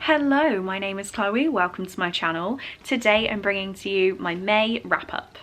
Hello, my name is Chloe, welcome to my channel. Today I'm bringing to you my May wrap-up.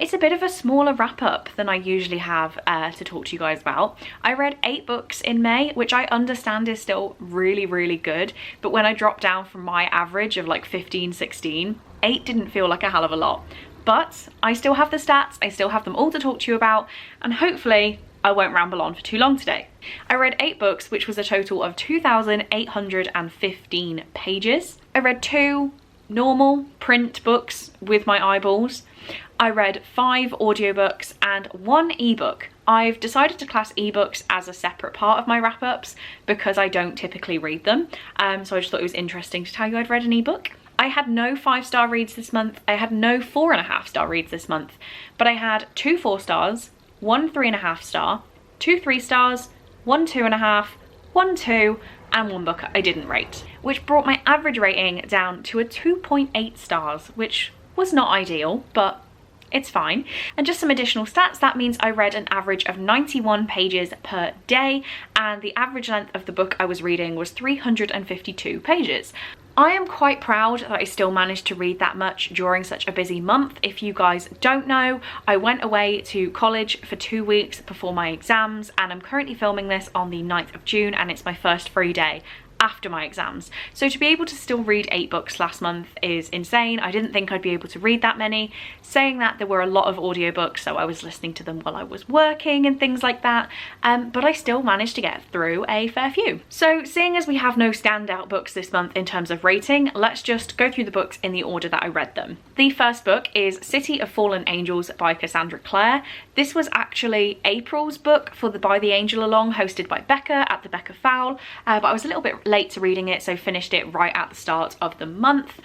It's a bit of a smaller wrap-up than I usually have to talk to you guys about. I read 8 books in May, which I understand is still really good, but when I dropped down from my average of like 15, 16, 8 didn't feel like a hell of a lot. But I still have the stats, I still have them all to talk to you about, and hopefully I won't ramble on for too long today. I read 8 books, which was a total of 2,815 pages. I read 2 normal print books with my eyeballs. I read 5 audiobooks and 1 ebook. I've decided to class ebooks as a separate part of my wrap-ups because I don't typically read them. So I just thought it was interesting to tell you I'd read an ebook. I had no 5-star reads this month. I had no 4.5-star reads this month, but I had 2 4 stars, 1 3.5 star, 2 3 stars, 1 2.5, 1 2, and 1 book I didn't rate, which brought my average rating down to a 2.8 stars, which was not ideal, but it's fine. And just some additional stats, that means I read an average of 91 pages per day, and the average length of the book I was reading was 352 pages. I am quite proud that I still managed to read that much during such a busy month. If you guys don't know, I went away to college for 2 weeks before my exams, and I'm currently filming this on the 9th of June, and it's my first free day after my exams. So to be able to still read 8 books last month is insane. I didn't think I'd be able to read that many. Saying that, there were a lot of audiobooks, so I was listening to them while I was working and things like that, but I still managed to get through a fair few. So seeing as we have no standout books this month in terms of rating, let's just go through the books in the order that I read them. The first book is City of Fallen Angels by Cassandra Clare. This was actually April's book for the By the Angel Along, hosted by Becca at the Becca Fowl, but I was a little bit late to reading it, so finished it right at the start of the month.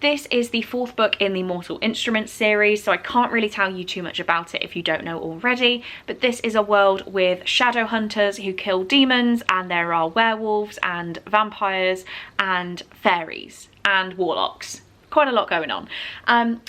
This is the 4th book in the Mortal Instruments series, so I can't really tell you too much about it if you don't know already, but this is a world with shadow hunters who kill demons, and there are werewolves and vampires and fairies and warlocks. Quite a lot going on,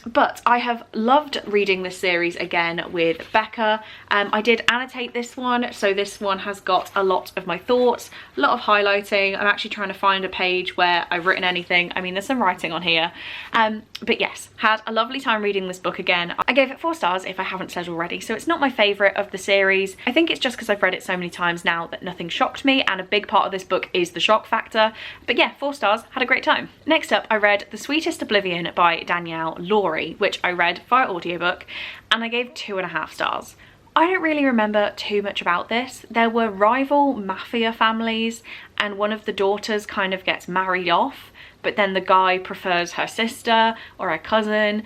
but I have loved reading this series again with Becca. I did annotate this one, so this one has got a lot of my thoughts, a lot of highlighting. I'm actually trying to find a page where I've written anything. I mean, there's some writing on here, but yes, had a lovely time reading this book again. I gave it 4 stars if I haven't said already, so it's not my favourite of the series. I think it's just because I've read it so many times now that nothing shocked me, and a big part of this book is the shock factor. But yeah, 4 stars, had a great time. Next up, I read The Sweetest Oblivion by Danielle Laurie, which I read via audiobook, and I gave 2.5 stars. I don't really remember too much about this. There were rival mafia families, and one of the daughters kind of gets married off, but then the guy prefers her sister or her cousin.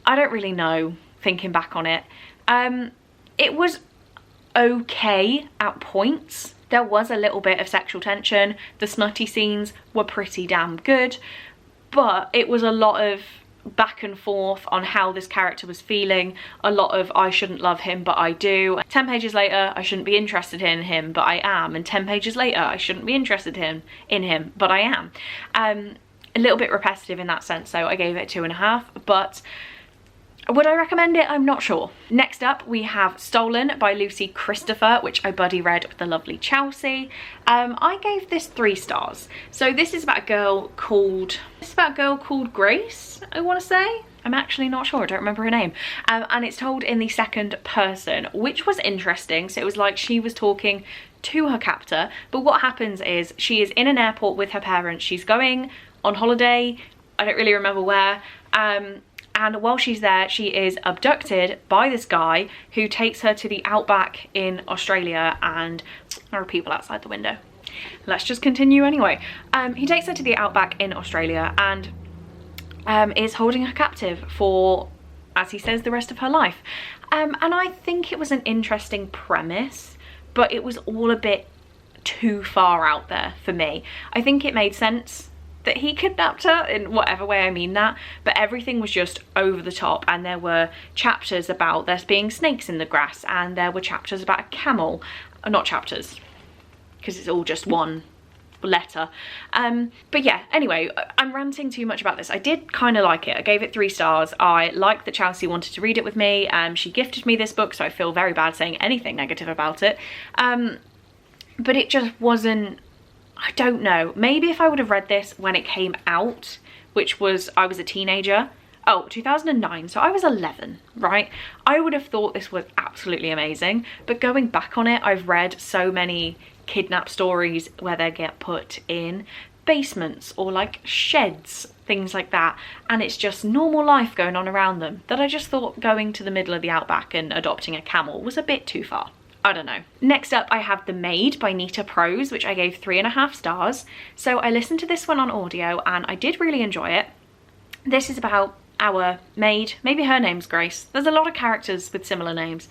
I don't really know, thinking back on it. It was okay at points. There was a little bit of sexual tension. The smutty scenes were pretty damn good, but it was a lot of back and forth on how this character was feeling, a lot of I shouldn't love him but I do, 10 pages later I shouldn't be interested in him but I am, and 10 pages later I shouldn't be interested in him but I am. A little bit repetitive in that sense, so I gave it 2.5, but would I recommend it? I'm not sure. Next up, we have Stolen by Lucy Christopher, which I buddy read with the lovely Chelsea. I gave this 3 stars. So this is about a girl called Grace, I want to say. I'm actually not sure, I don't remember her name. And it's told in the 2nd person, which was interesting. So it was like she was talking to her captor, but what happens is she is in an airport with her parents. She's going on holiday, I don't really remember where. And while she's there, she is abducted by this guy who takes her to the outback in Australia, and there are people outside the window. Let's just continue anyway. He takes her to the outback in Australia and is holding her captive for, as he says, the rest of her life. And I think it was an interesting premise, but it was all a bit too far out there for me. I think it made sense that he kidnapped her in whatever way I mean that, but everything was just over the top, and there were chapters about there being snakes in the grass, and there were chapters about a camel. Not chapters, because it's all just one letter. But yeah, anyway, I'm ranting too much about this. I did kind of like it. I gave it 3 stars. I liked that Chelsea wanted to read it with me. She gifted me this book, so I feel very bad saying anything negative about it. But it just wasn't, I don't know, maybe if I would have read this when it came out, which was, I was a teenager. Oh, 2009, so I was 11, right? I would have thought this was absolutely amazing, but going back on it, I've read so many kidnap stories where they get put in basements or like sheds, things like that, and it's just normal life going on around them, that I just thought going to the middle of the outback and adopting a camel was a bit too far. I don't know. Next up, I have The Maid by Nita Prose, which I gave 3.5 stars. So I listened to this one on audio and I did really enjoy it. This is about our maid, maybe her name's Grace. There's a lot of characters with similar names.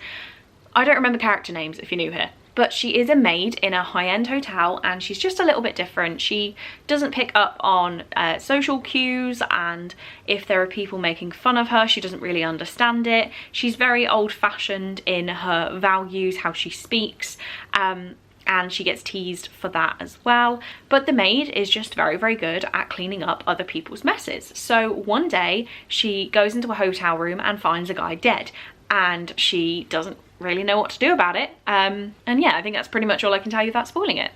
I don't remember character names if you're new here. But she is a maid in a high-end hotel and she's just a little bit different. She doesn't pick up on social cues, and if there are people making fun of her, she doesn't really understand it. She's very old-fashioned in her values, how she speaks, and she gets teased for that as well. But the maid is just very, very good at cleaning up other people's messes. So one day she goes into a hotel room and finds a guy dead, and she doesn't really know what to do about it. And yeah, I think that's pretty much all I can tell you without spoiling it.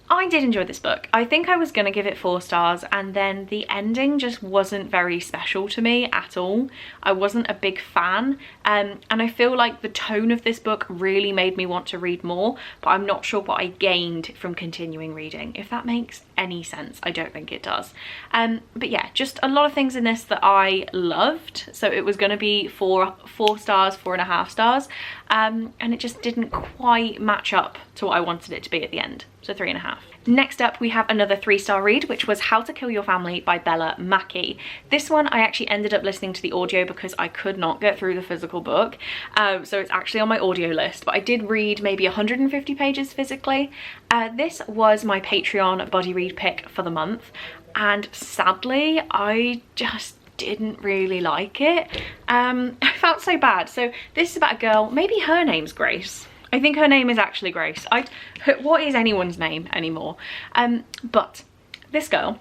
I did enjoy this book. I think I was gonna give it 4 stars, and then the ending just wasn't very special to me at all. I wasn't a big fan, and I feel like the tone of this book really made me want to read more, but I'm not sure what I gained from continuing reading, if that makes any sense. I don't think it does. But yeah, just a lot of things in this that I loved. So it was gonna be 4 stars, 4.5 stars, and it just didn't quite match up to what I wanted it to be at the end. So 3.5. Next up, we have another 3-star read, which was How to Kill Your Family by Bella Mackie. This one I actually ended up listening to the audio because I could not get through the physical book. So it's actually on my audio list, but I did read maybe 150 pages physically. This was my Patreon buddy read pick for the month, and sadly, I just didn't really like it. I felt so bad. So this is about a girl, maybe her name's Grace. I think her name is actually Grace. What is anyone's name anymore? But this girl,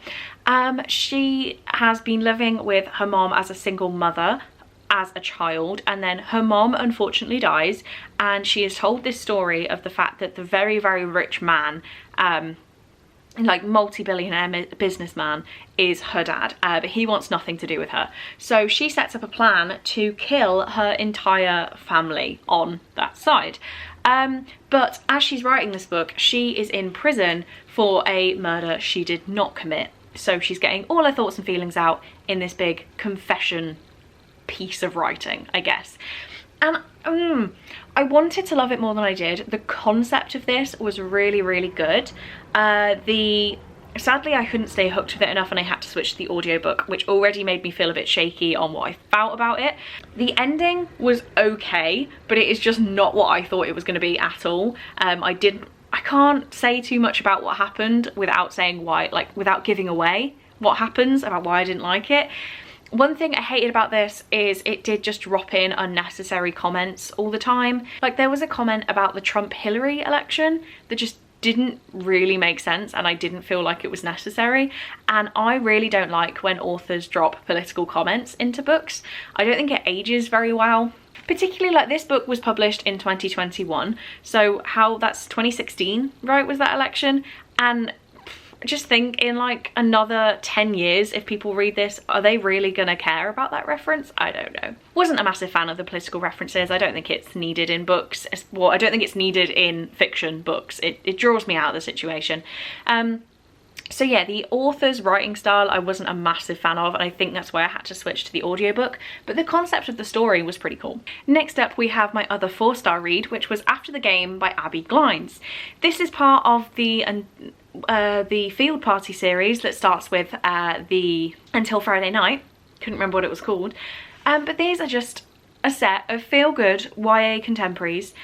she has been living with her mom as a single mother as a child, and then her mom unfortunately dies, and she is told this story of the fact that the very, very rich man, like multi-billionaire businessman, is her dad, but he wants nothing to do with her. So she sets up a plan to kill her entire family on that side. But as she's writing this book, she is in prison for a murder she did not commit. So she's getting all her thoughts and feelings out in this big confession piece of writing, I guess. And I wanted to love it more than I did. The concept of this was really, really good. Sadly, I couldn't stay hooked with it enough and I had to switch to the audiobook, which already made me feel a bit shaky on what I felt about it. The ending was okay, but it is just not what I thought it was going to be at all. I can't say too much about what happened without saying why, like without giving away what happens, about why I didn't like it. One thing I hated about this is it did just drop in unnecessary comments all the time. Like there was a comment about the Trump-Hillary election that just didn't really make sense, and I didn't feel like it was necessary. And I really don't like when authors drop political comments into books. I don't think it ages very well. Particularly, like, this book was published in 2021, so that's 2016, right, was that election? And just think in like another 10 years, if people read this, are they really gonna care about that reference? I don't know. Wasn't a massive fan of the political references. I don't think it's needed in books. Well, I don't think it's needed in fiction books. It draws me out of the situation. So yeah, the author's writing style I wasn't a massive fan of, and I think that's why I had to switch to the audiobook, but the concept of the story was pretty cool. Next up, we have my other 4-star read, which was After the Game by Abby Glines. This is part of the Field Party series that starts with the Until Friday Night. Couldn't remember what it was called. But these are just a set of feel-good YA contemporaries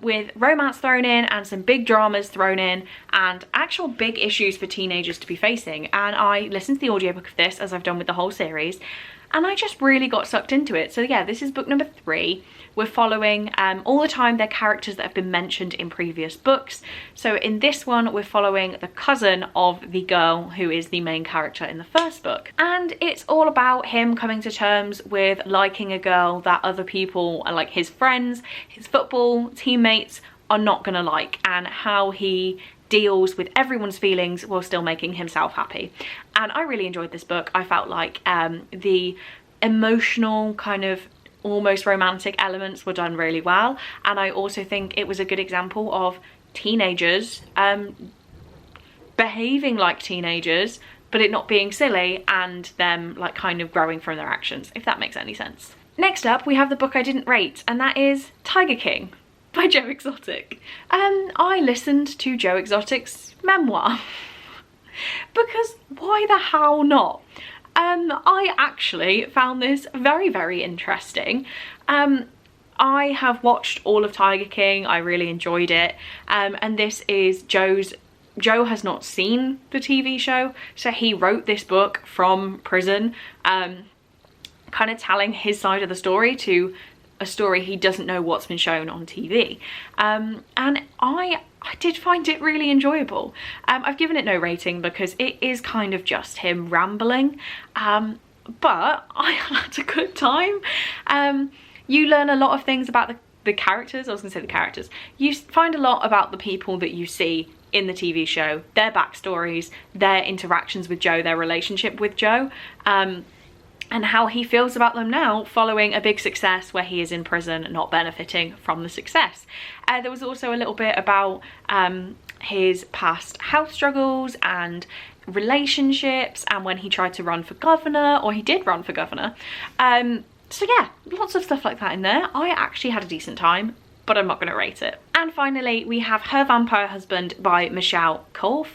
with romance thrown in and some big dramas thrown in and actual big issues for teenagers to be facing. And I listened to the audiobook of this, as I've done with the whole series, and I just really got sucked into it. So yeah, this is book number 3. We're following all the time they're characters that have been mentioned in previous books. So in this one, we're following the cousin of the girl who is the main character in the first book. And it's all about him coming to terms with liking a girl that other people, like his friends, his football teammates, are not gonna like, and how he deals with everyone's feelings while still making himself happy. And I really enjoyed this book. I felt like the emotional kind of almost romantic elements were done really well, and I also think it was a good example of teenagers behaving like teenagers, but it not being silly, and them like kind of growing from their actions, if that makes any sense. Next up, we have the book I didn't rate, and that is Tiger King by Joe Exotic. I listened to Joe Exotic's memoir because why the hell not? I actually found this very, very interesting. I have watched all of Tiger King. I really enjoyed it. And this is Joe has not seen the TV show, so he wrote this book from prison, kind of telling his side of the story to a story he doesn't know what's been shown on TV. And I did find it really enjoyable. I've given it no rating because it is kind of just him rambling, but I had a good time. You learn a lot of things about the characters. I was gonna say the characters. You find a lot about the people that you see in the TV show, their backstories, their interactions with Joe, their relationship with Joe, and how he feels about them now following a big success where he is in prison, not benefiting from the success. There was also a little bit about his past health struggles and relationships, and when he tried to run for governor, or he did run for governor. So yeah, lots of stuff like that in there. I actually had a decent time, but I'm not going to rate it. And finally, we have Her Vampire Husband by Michelle Kauf,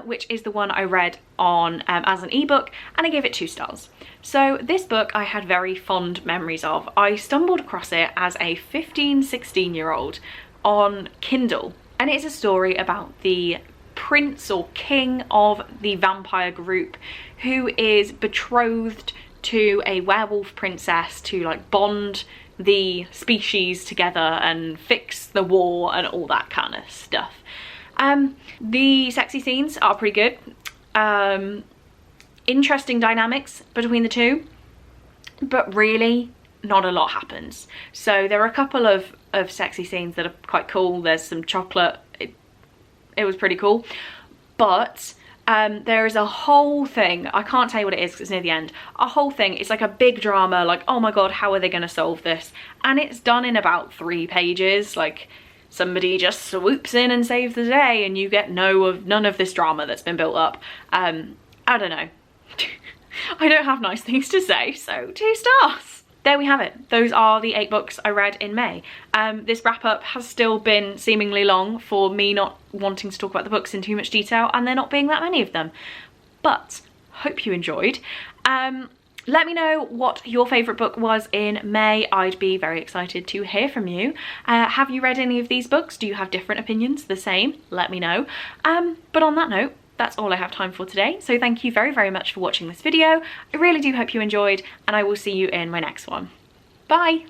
which is the one I read on as an ebook, and I gave it 2 stars. So this book I had very fond memories of. I stumbled across it as a 16-year-old on Kindle, and it's a story about the prince or king of the vampire group who is betrothed to a werewolf princess to like bond the species together and fix the war and all that kind of stuff. The sexy scenes are pretty good. Interesting dynamics between the two, but really not a lot happens. So there are a couple of sexy scenes that are quite cool. There's some chocolate. It was pretty cool, but there is a whole thing, I can't tell you what it is because it's near the end, a whole thing, it's like a big drama, like, oh my god, how are they going to solve this? And it's done in about 3 pages, like somebody just swoops in and saves the day, and you get none of this drama that's been built up. I don't know. I don't have nice things to say, so 2 stars. There we have it. Those are the 8 books I read in May. This wrap up has still been seemingly long for me not wanting to talk about the books in too much detail and there not being that many of them. But hope you enjoyed. Let me know what your favourite book was in May. I'd be very excited to hear from you. Have you read any of these books? Do you have different opinions? The same? Let me know. But on that note, that's all I have time for today. So thank you very, very much for watching this video. I really do hope you enjoyed, and I will see you in my next one. Bye!